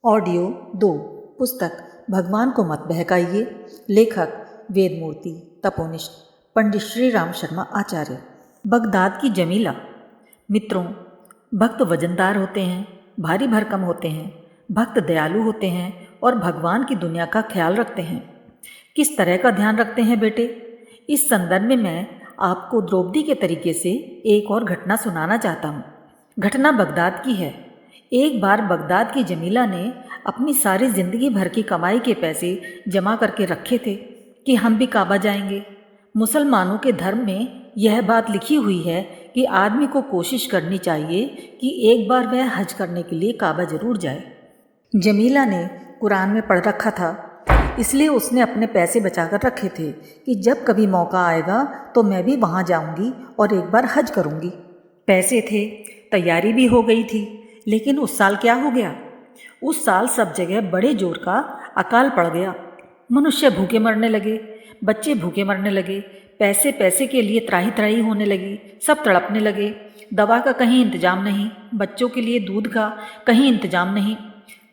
Audio 2 पुस्तक भगवान को मत बहकाइए। लेखक वेदमूर्ति तपोनिष्ठ पंडित श्री राम शर्मा आचार्य। बगदाद की जमीला। मित्रों, भक्त वजनदार होते हैं, भारी भरकम होते हैं, भक्त दयालु होते हैं और भगवान की दुनिया का ख्याल रखते हैं। किस तरह का ध्यान रखते हैं बेटे? इस संदर्भ में मैं आपको द्रौपदी के तरीके से एक और घटना सुनाना चाहता हूँ। घटना बगदाद की है। एक बार बगदाद की जमीला ने अपनी सारी ज़िंदगी भर की कमाई के पैसे जमा करके रखे थे कि हम भी काबा जाएंगे। मुसलमानों के धर्म में यह बात लिखी हुई है कि आदमी को कोशिश करनी चाहिए कि एक बार वह हज करने के लिए काबा ज़रूर जाए। जमीला ने कुरान में पढ़ रखा था, इसलिए उसने अपने पैसे बचा कर रखे थे कि जब कभी मौका आएगा तो मैं भी वहाँ जाऊँगी और एक बार हज करूँगी। पैसे थे, तैयारी भी हो गई थी। लेकिन उस साल क्या हो गया? उस साल सब जगह बड़े जोर का अकाल पड़ गया। मनुष्य भूखे मरने लगे, बच्चे भूखे मरने लगे, पैसे पैसे के लिए त्राही त्राही होने लगी, सब तड़पने लगे। दवा का कहीं इंतजाम नहीं, बच्चों के लिए दूध का कहीं इंतजाम नहीं।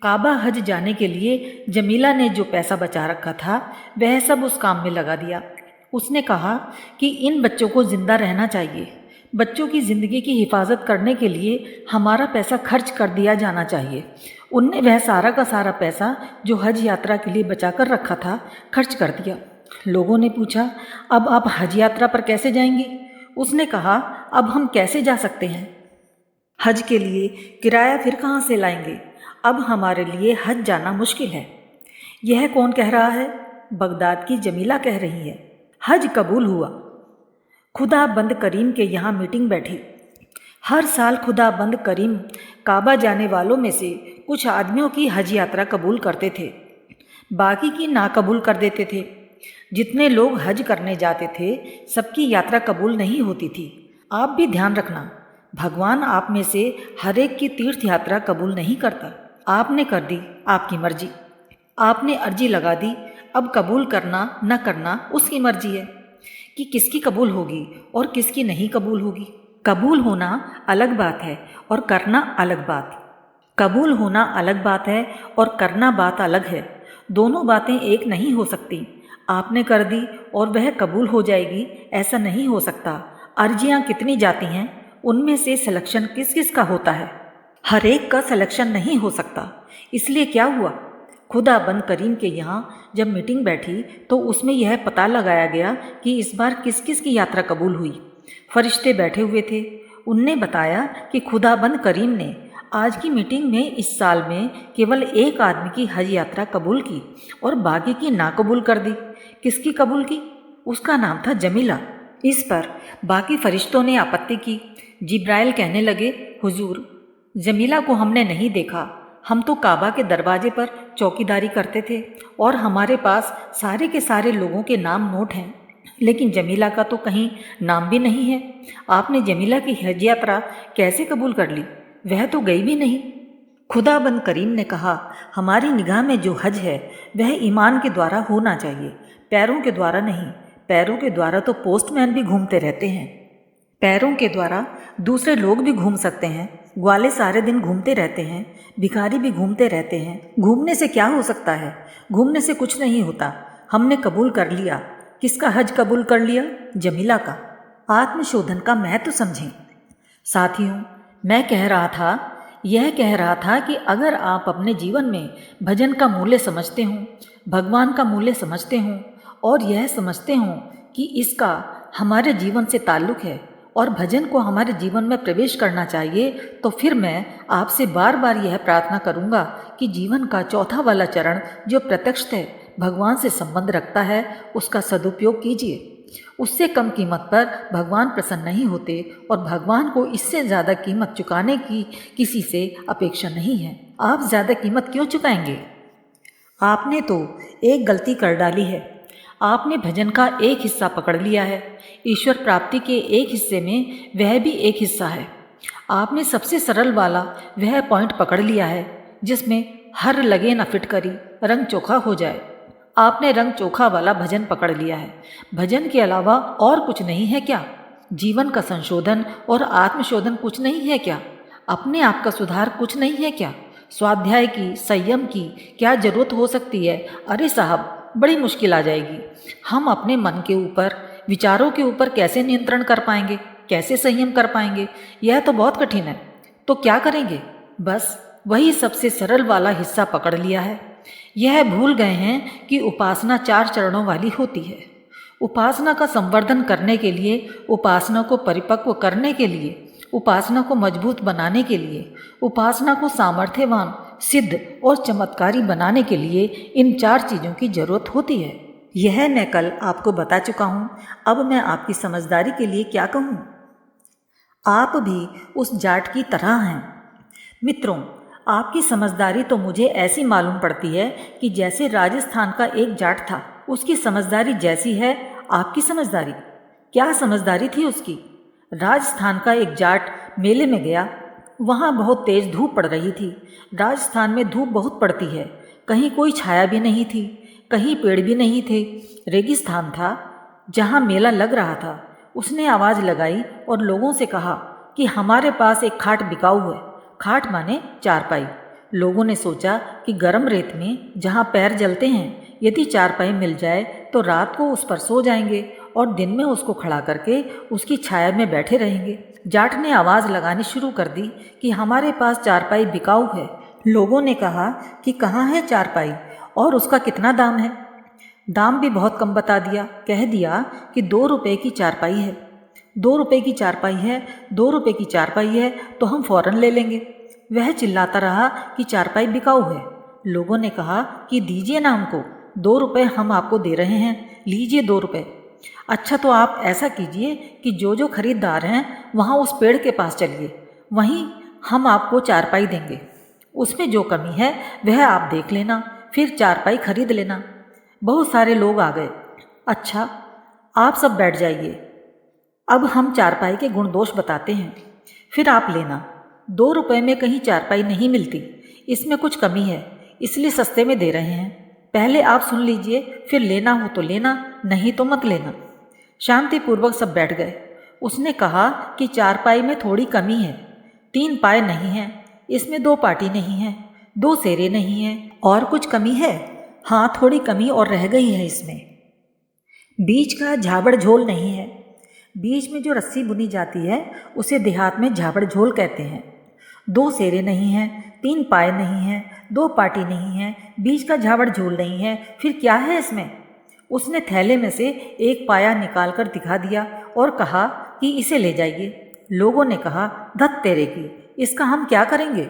काबा हज जाने के लिए जमीला ने जो पैसा बचा रखा था वह सब उस काम में लगा दिया। उसने कहा कि इन बच्चों को जिंदा रहना चाहिए, बच्चों की ज़िंदगी की हिफाजत करने के लिए हमारा पैसा खर्च कर दिया जाना चाहिए। उनने वह सारा का सारा पैसा जो हज यात्रा के लिए बचा कर रखा था खर्च कर दिया। लोगों ने पूछा, अब आप हज यात्रा पर कैसे जाएंगी? उसने कहा, अब हम कैसे जा सकते हैं? हज के लिए किराया फिर कहाँ से लाएंगे? अब हमारे लिए हज जाना मुश्किल है। यह कौन कह रहा है? बगदाद की जमीला कह रही है। हज कबूल हुआ। खुदा बंद करीम के यहाँ मीटिंग बैठी। हर साल खुदा बंद करीम काबा जाने वालों में से कुछ आदमियों की हज यात्रा कबूल करते थे, बाकी की ना कबूल कर देते थे। जितने लोग हज करने जाते थे सबकी यात्रा कबूल नहीं होती थी। आप भी ध्यान रखना, भगवान आप में से हर एक की तीर्थ यात्रा कबूल नहीं करता। आपने कर दी, आपकी मर्जी। आपने अर्जी लगा दी, अब कबूल करना न करना उसकी मर्जी है कि किसकी कबूल होगी और किसकी नहीं कबूल होगी। कबूल होना अलग बात है और करना अलग बात। कबूल होना अलग बात है और करना बात अलग है। दोनों बातें एक नहीं हो सकती। आपने कर दी और वह कबूल हो जाएगी, ऐसा नहीं हो सकता। अर्जियां कितनी जाती हैं, उनमें से सिलेक्शन किस किस का होता है? हर एक का सिलेक्शन नहीं हो सकता। इसलिए क्या हुआ? खुदा बंद करीम के यहाँ जब मीटिंग बैठी तो उसमें यह पता लगाया गया कि इस बार किस किस की यात्रा कबूल हुई। फरिश्ते बैठे हुए थे। उनने बताया कि खुदा बंद करीम ने आज की मीटिंग में इस साल में केवल एक आदमी की हज यात्रा कबूल की और बाकी की ना कबूल कर दी। किसकी कबूल की? उसका नाम था जमीला। इस पर बाकी फरिश्तों ने आपत्ति की। जिब्राइल कहने लगे, हुजूर, जमीला को हमने नहीं देखा। हम तो काबा के दरवाजे पर चौकीदारी करते थे और हमारे पास सारे के सारे लोगों के नाम नोट हैं, लेकिन जमीला का तो कहीं नाम भी नहीं है। आपने जमीला की हज यात्रा कैसे कबूल कर ली? वह तो गई भी नहीं। खुदा बंद करीम ने कहा, हमारी निगाह में जो हज है वह ईमान के द्वारा होना चाहिए, पैरों के द्वारा नहीं। पैरों के द्वारा तो पोस्टमैन भी घूमते रहते हैं। पैरों के द्वारा दूसरे लोग भी घूम सकते हैं। ग्वाले सारे दिन घूमते रहते हैं, भिखारी भी घूमते रहते हैं। घूमने से क्या हो सकता है? घूमने से कुछ नहीं होता। हमने कबूल कर लिया। किसका हज कबूल कर लिया? जमीला का। आत्मशोधन का महत्व समझें। साथियों, मैं यह कह रहा था कि अगर आप अपने जीवन में भजन का मूल्य समझते हों, भगवान का मूल्य समझते हों और यह समझते हों कि इसका हमारे जीवन से ताल्लुक़ है और भजन को हमारे जीवन में प्रवेश करना चाहिए, तो फिर मैं आपसे बार बार यह प्रार्थना करूंगा कि जीवन का चौथा वाला चरण जो प्रत्यक्षतः भगवान से संबंध रखता है उसका सदुपयोग कीजिए। उससे कम कीमत पर भगवान प्रसन्न नहीं होते और भगवान को इससे ज़्यादा कीमत चुकाने की किसी से अपेक्षा नहीं है। आप ज़्यादा कीमत क्यों चुकाएंगे? आपने तो एक गलती कर डाली है। आपने भजन का एक हिस्सा पकड़ लिया है। ईश्वर प्राप्ति के एक हिस्से में वह भी एक हिस्सा है। आपने सबसे सरल वाला वह पॉइंट पकड़ लिया है जिसमें हर लगे न फिट करी, रंग चोखा हो जाए। आपने रंग चोखा वाला भजन पकड़ लिया है। भजन के अलावा और कुछ नहीं है क्या? जीवन का संशोधन और आत्मशोधन कुछ नहीं है क्या? अपने आप का सुधार कुछ नहीं है क्या? स्वाध्याय की, संयम की क्या जरूरत हो सकती है? अरे साहब, बड़ी मुश्किल आ जाएगी। हम अपने मन के ऊपर, विचारों के ऊपर कैसे नियंत्रण कर पाएंगे, कैसे संयम कर पाएंगे? यह तो बहुत कठिन है। तो क्या करेंगे? बस वही सबसे सरल वाला हिस्सा पकड़ लिया है। यह भूल गए हैं कि उपासना 4 चरणों वाली होती है। उपासना का संवर्धन करने के लिए, उपासना को परिपक्व करने के लिए, उपासना को मजबूत बनाने के लिए, उपासना को सामर्थ्यवान, सिद्ध और चमत्कारी बनाने के लिए इन 4 चीज़ों की जरूरत होती है। यह मैं कल आपको बता चुका हूँ। अब मैं आपकी समझदारी के लिए क्या कहूँ? आप भी उस जाट की तरह हैं। मित्रों, आपकी समझदारी तो मुझे ऐसी मालूम पड़ती है कि जैसे राजस्थान का एक जाट था, उसकी समझदारी जैसी है आपकी समझदारी। क्या समझदारी थी उसकी? राजस्थान का एक जाट मेले में गया। वहाँ बहुत तेज धूप पड़ रही थी। राजस्थान में धूप बहुत पड़ती है। कहीं कोई छाया भी नहीं थी, कहीं पेड़ भी नहीं थे। रेगिस्तान था जहाँ मेला लग रहा था। उसने आवाज़ लगाई और लोगों से कहा कि हमारे पास एक खाट बिकाऊ है। खाट माने चारपाई। लोगों ने सोचा कि गर्म रेत में जहाँ पैर जलते हैं, यदि चारपाई मिल जाए तो रात को उस पर सो जाएंगे और दिन में उसको खड़ा करके उसकी छाया में बैठे रहेंगे। जाट ने आवाज़ लगानी शुरू कर दी कि हमारे पास चारपाई बिकाऊ है। लोगों ने कहा कि कहाँ है चारपाई और उसका कितना दाम है? दाम भी बहुत कम बता दिया। कह दिया कि 2 रुपये की चारपाई है। 2 रुपये की चारपाई है, 2 रुपये की चारपाई है तो हम फौरन ले लेंगे। वह चिल्लाता रहा कि चारपाई बिकाऊ है। लोगों ने कहा कि दीजिए ना हमको, 2 रुपये हम आपको दे रहे हैं, लीजिए 2 रुपये। अच्छा तो आप ऐसा कीजिए कि जो जो खरीदार हैं वहाँ उस पेड़ के पास चलिए, वहीं हम आपको चारपाई देंगे। उसमें जो कमी है वह आप देख लेना, फिर चारपाई खरीद लेना। बहुत सारे लोग आ गए। अच्छा, आप सब बैठ जाइए, अब हम चारपाई के गुण दोष बताते हैं, फिर आप लेना। 2 रुपये में कहीं चारपाई नहीं मिलती, इसमें कुछ कमी है, इसलिए सस्ते में दे रहे हैं। पहले आप सुन लीजिए, फिर लेना हो तो लेना, नहीं तो मत लेना। शांतिपूर्वक सब बैठ गए। उसने कहा कि चारपाई में थोड़ी कमी है। 3 पाए नहीं हैं, इसमें 2 पाटी नहीं हैं, 2 सेरे नहीं हैं। और कुछ कमी है? हाँ, थोड़ी कमी और रह गई है इसमें। बीच का झाबड़ झोल नहीं है। बीच में जो रस्सी बुनी जाती है उसे देहात में झाबड़ झोल कहते हैं। 2 सेरे नहीं हैं, 3 पाए नहीं हैं, 2 पाटी नहीं है, बीच का झाबड़ झोल नहीं है, फिर क्या है इसमें? उसने थैले में से एक पाया निकालकर दिखा दिया और कहा कि इसे ले जाइए। लोगों ने कहा, धत तेरे की, इसका हम क्या करेंगे?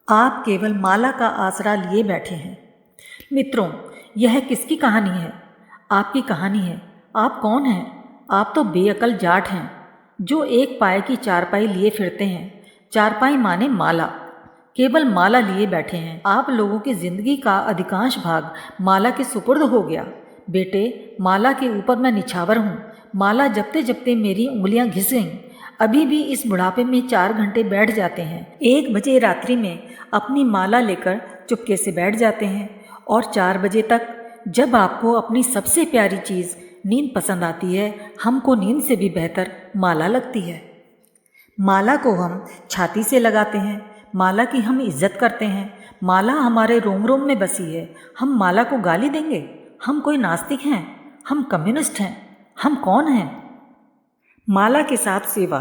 आप केवल माला का आसरा लिए बैठे हैं। मित्रों, यह किसकी कहानी है? आपकी कहानी है। आप कौन हैं? आप तो बेअकल जाट हैं जो एक पाए की चारपाई लिए फिरते हैं। चारपाई माने माला, केवल माला लिए बैठे हैं। आप लोगों की जिंदगी का अधिकांश भाग माला के सुपुर्द हो गया। बेटे, माला के ऊपर मैं निछावर हूँ। माला जपते जपते मेरी उंगलियां घिस गईं। अभी भी इस बुढ़ापे में 4 घंटे बैठ जाते हैं। 1 बजे रात्रि में अपनी माला लेकर चुपके से बैठ जाते हैं और 4 बजे तक, जब आपको अपनी सबसे प्यारी चीज़ नींद पसंद आती है, हमको नींद से भी बेहतर माला लगती है। माला को हम छाती से लगाते हैं, माला की हम इज्जत करते हैं, माला हमारे रोम रोम में बसी है। हम माला को गाली देंगे? हम कोई नास्तिक हैं? हम कम्युनिस्ट हैं? हम कौन हैं? माला के साथ सेवा।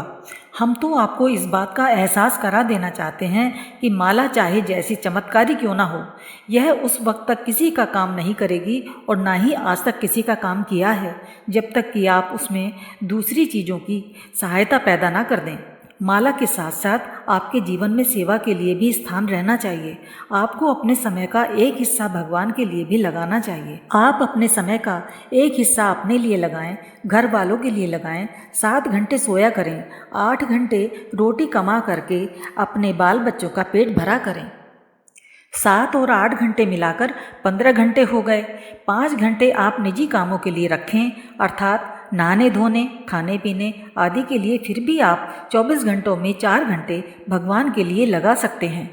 हम तो आपको इस बात का एहसास करा देना चाहते हैं कि माला चाहे जैसी चमत्कारी क्यों ना हो, यह उस वक्त तक किसी का काम नहीं करेगी और ना ही आज तक किसी का काम किया है, जब तक कि आप उसमें दूसरी चीज़ों की सहायता पैदा ना कर दें। माला के साथ साथ आपके जीवन में सेवा के लिए भी स्थान रहना चाहिए। आपको अपने समय का एक हिस्सा भगवान के लिए भी लगाना चाहिए। आप अपने समय का एक हिस्सा अपने लिए लगाएं, घर वालों के लिए लगाएं। 7 घंटे सोया करें, 8 घंटे रोटी कमा करके अपने बाल बच्चों का पेट भरा करें। 7 और 8 घंटे मिलाकर 15 घंटे हो गए। 5 घंटे आप निजी कामों के लिए रखें, अर्थात नहाने धोने, खाने पीने आदि के लिए। फिर भी आप 24 घंटों में 4 घंटे भगवान के लिए लगा सकते हैं।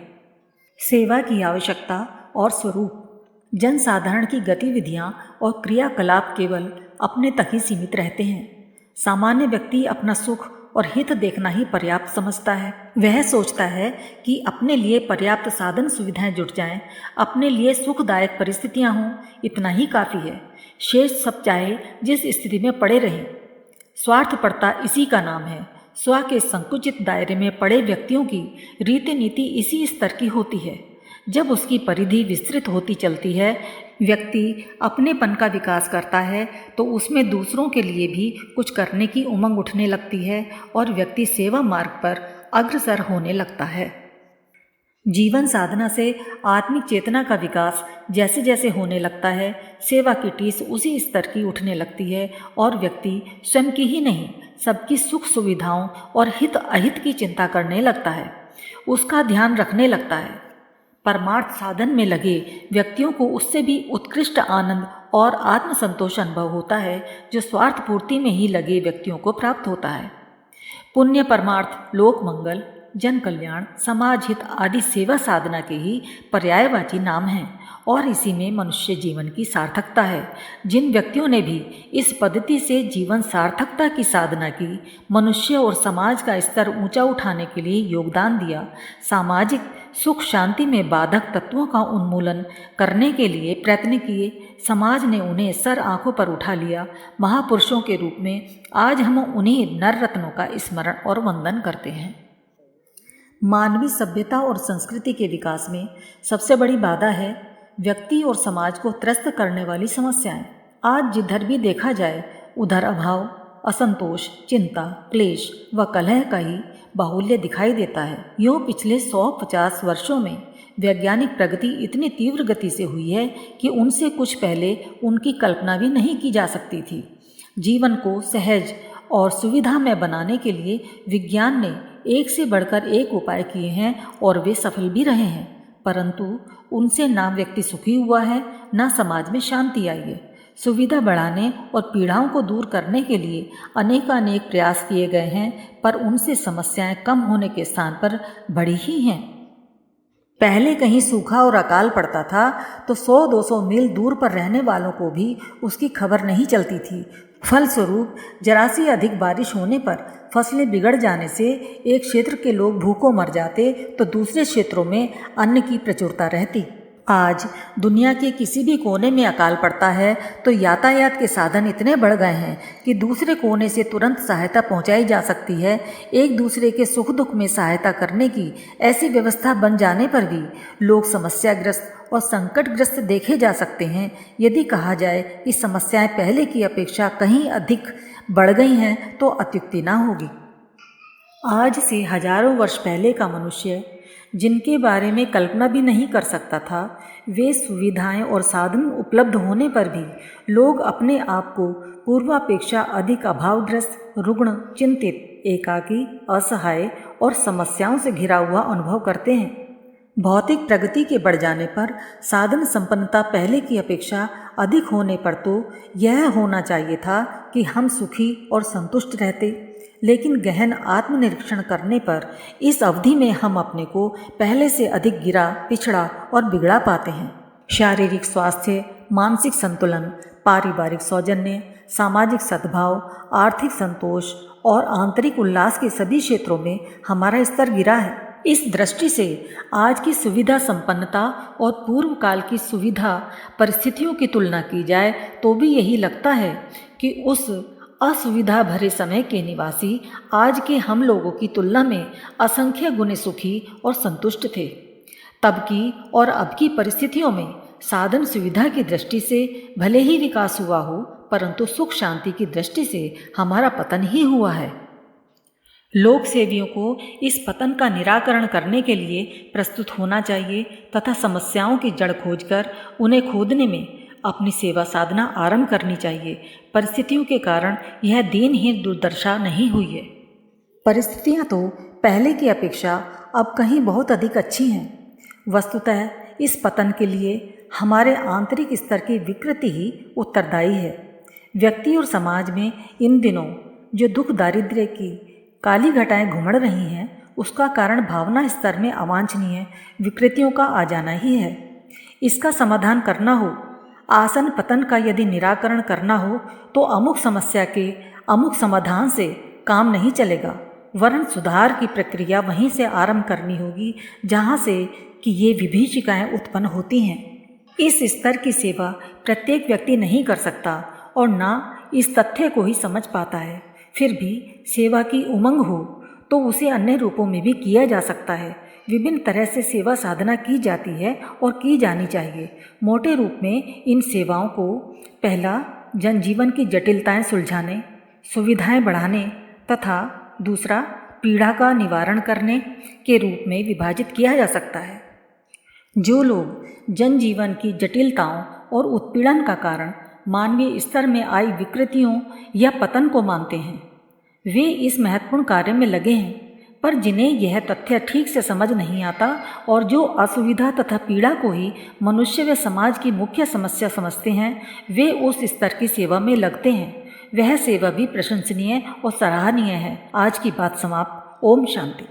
सेवा की आवश्यकता और स्वरूप। जनसाधारण की गतिविधियां और क्रियाकलाप केवल अपने तक ही सीमित रहते हैं। सामान्य व्यक्ति अपना सुख और हित देखना ही पर्याप्त समझता है। वह सोचता है कि अपने लिए पर्याप्त साधन सुविधाएं जुट जाएं, अपने लिए सुखदायक परिस्थितियां हों, इतना ही काफ़ी है। शेष सब चाहे जिस स्थिति में पड़े रहें। स्वार्थपरता इसी का नाम है। स्व के संकुचित दायरे में पड़े व्यक्तियों की रीति नीति इसी स्तर की होती है। जब उसकी परिधि विस्तृत होती चलती है, व्यक्ति अपनेपन का विकास करता है, तो उसमें दूसरों के लिए भी कुछ करने की उमंग उठने लगती है और व्यक्ति सेवा मार्ग पर अग्रसर होने लगता है। जीवन साधना से आत्मिक चेतना का विकास जैसे जैसे होने लगता है, सेवा की टीस उसी स्तर की उठने लगती है और व्यक्ति स्वयं की ही नहीं, सबकी सुख सुविधाओं और हित अहित की चिंता करने लगता है, उसका ध्यान रखने लगता है। परमार्थ साधन में लगे व्यक्तियों को उससे भी उत्कृष्ट आनंद और आत्मसंतोष अनुभव होता है, जो स्वार्थ पूर्ति में ही लगे व्यक्तियों को प्राप्त होता है। पुण्य, परमार्थ, लोक मंगल, जन कल्याण, समाज हित आदि सेवा साधना के ही पर्यायवाची नाम हैं और इसी में मनुष्य जीवन की सार्थकता है। जिन व्यक्तियों ने भी इस पद्धति से जीवन सार्थकता की साधना की, मनुष्य और समाज का स्तर ऊंचा उठाने के लिए योगदान दिया, सामाजिक सुख शांति में बाधक तत्वों का उन्मूलन करने के लिए प्रयत्न किए, समाज ने उन्हें सर आंखों पर उठा लिया, महापुरुषों के रूप में आज हम उन्हीं नर रत्नों का स्मरण और वंदन करते हैं। मानवीय सभ्यता और संस्कृति के विकास में सबसे बड़ी बाधा है व्यक्ति और समाज को त्रस्त करने वाली समस्याएं। आज जिधर भी देखा जाए उधर अभाव, असंतोष, चिंता, क्लेश व कलह का ही बाहुल्य दिखाई देता है। यूँ पिछले 150 वर्षों में वैज्ञानिक प्रगति इतनी तीव्र गति से हुई है कि उनसे कुछ पहले उनकी कल्पना भी नहीं की जा सकती थी। जीवन को सहज और सुविधामय बनाने के लिए विज्ञान ने एक से बढ़कर एक उपाय किए हैं और वे सफल भी रहे हैं, परंतु उनसे ना व्यक्ति सुखी हुआ है, ना समाज में शांति आई है। सुविधा बढ़ाने और पीड़ाओं को दूर करने के लिए अनेकानेक प्रयास किए गए हैं, पर उनसे समस्याएं कम होने के स्थान पर बढ़ी ही हैं। पहले कहीं सूखा और अकाल पड़ता था तो 100-200 मील दूर पर रहने वालों को भी उसकी खबर नहीं चलती थी। फलस्वरूप जरा सी अधिक बारिश होने पर फसलें बिगड़ जाने से एक क्षेत्र के लोग भूखों मर जाते तो दूसरे क्षेत्रों में अन्न की प्रचुरता रहती। आज दुनिया के किसी भी कोने में अकाल पड़ता है तो यातायात के साधन इतने बढ़ गए हैं कि दूसरे कोने से तुरंत सहायता पहुंचाई जा सकती है। एक दूसरे के सुख दुख में सहायता करने की ऐसी व्यवस्था बन जाने पर भी लोग समस्याग्रस्त और संकटग्रस्त देखे जा सकते हैं। यदि कहा जाए कि समस्याएं पहले की अपेक्षा कहीं अधिक बढ़ गई हैं तो अत्युक्ति ना होगी। आज से हजारों वर्ष पहले का मनुष्य, जिनके बारे में कल्पना भी नहीं कर सकता था, वे सुविधाएं और साधन उपलब्ध होने पर भी लोग अपने आप को पूर्वापेक्षा अधिक अभावग्रस्त, रुग्ण, चिंतित, एकाकी, असहाय और समस्याओं से घिरा हुआ अनुभव करते हैं। भौतिक प्रगति के बढ़ जाने पर साधन संपन्नता पहले की अपेक्षा अधिक होने पर तो यह होना चाहिए था कि हम सुखी और संतुष्ट रहते, लेकिन गहन आत्मनिरीक्षण करने पर इस अवधि में हम अपने को पहले से अधिक गिरा, पिछड़ा और बिगड़ा पाते हैं। शारीरिक स्वास्थ्य, मानसिक संतुलन, पारिवारिक सौजन्य, सामाजिक सद्भाव, आर्थिक संतोष और आंतरिक उल्लास के सभी क्षेत्रों में हमारा स्तर गिरा है। इस दृष्टि से आज की सुविधा संपन्नता और पूर्व काल की सुविधा परिस्थितियों की तुलना की जाए तो भी यही लगता है कि उस असुविधा भरे समय के निवासी आज के हम लोगों की तुलना में असंख्य गुने सुखी और संतुष्ट थे। तब की और अब की परिस्थितियों में साधन सुविधा की दृष्टि से भले ही विकास हुआ हो, परंतु सुख शांति की दृष्टि से हमारा पतन ही हुआ है। लोक सेवियों को इस पतन का निराकरण करने के लिए प्रस्तुत होना चाहिए तथा समस्याओं की जड़ खोजकर उन्हें खोदने में अपनी सेवा साधना आरंभ करनी चाहिए। परिस्थितियों के कारण यह दीनहीन दुर्दशा नहीं हुई है। परिस्थितियां तो पहले की अपेक्षा अब कहीं बहुत अधिक अच्छी हैं। वस्तुतः इस पतन के लिए हमारे आंतरिक स्तर की विकृति ही उत्तरदायी है। व्यक्ति और समाज में इन दिनों जो दुख दारिद्र्य की काली घटाएं घुमड़ रही हैं, उसका कारण भावना स्तर में अवांछनीय विकृतियों का आ जाना ही है। इसका समाधान करना हो, आसन पतन का यदि निराकरण करना हो, तो अमुक समस्या के अमुक समाधान से काम नहीं चलेगा, वरन सुधार की प्रक्रिया वहीं से आरंभ करनी होगी जहाँ से कि ये विभीषिकाएँ उत्पन्न होती हैं। इस स्तर की सेवा प्रत्येक व्यक्ति नहीं कर सकता और ना इस तथ्य को ही समझ पाता है। फिर भी सेवा की उमंग हो तो उसे अन्य रूपों में भी किया जा सकता है। विभिन्न तरह से सेवा साधना की जाती है और की जानी चाहिए। मोटे रूप में इन सेवाओं को पहला जनजीवन की जटिलताएं सुलझाने, सुविधाएं बढ़ाने तथा दूसरा पीड़ा का निवारण करने के रूप में विभाजित किया जा सकता है। जो लोग जनजीवन की जटिलताओं और उत्पीड़न का कारण मानवीय स्तर में आई विकृतियों या पतन को मानते हैं, वे इस महत्वपूर्ण कार्य में लगे हैं, पर जिन्हें यह तथ्य ठीक से समझ नहीं आता और जो असुविधा तथा पीड़ा को ही मनुष्य व समाज की मुख्य समस्या समझते हैं, वे उस स्तर की सेवा में लगते हैं। वह सेवा भी प्रशंसनीय और सराहनीय है। आज की बात समाप्त। ओम शांति।